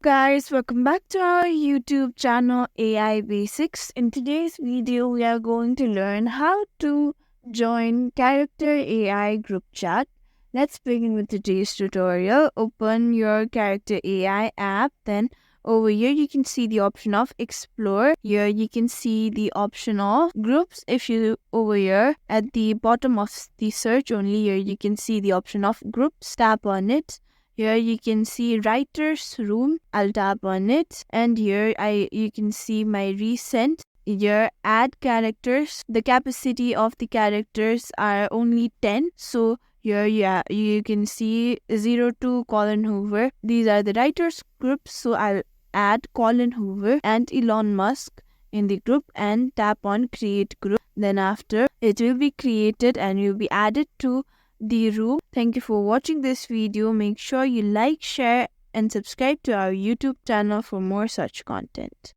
Guys, welcome back to our YouTube channel AI Basics. In today's video, we are going to learn how to join Character AI group chat. Let's begin with today's tutorial. Open your Character AI app. Then over here, you can see the option of Explore. Here, you can see the option of Groups. If you over here at the bottom of the search only, here you can see the option of Groups. Tap on it. Here you can see writer's room. I'll tap on it, and here you can see my recent. Here add characters. The capacity of the characters are only 10. So here you can see 02 Colin Hoover. These are the writers groups. So I'll add Colin Hoover and Elon Musk in the group and tap on create group. Then after it will be created and will be added to the room. Thank you for watching this video. Make sure you like, share and subscribe to our YouTube channel for more such content.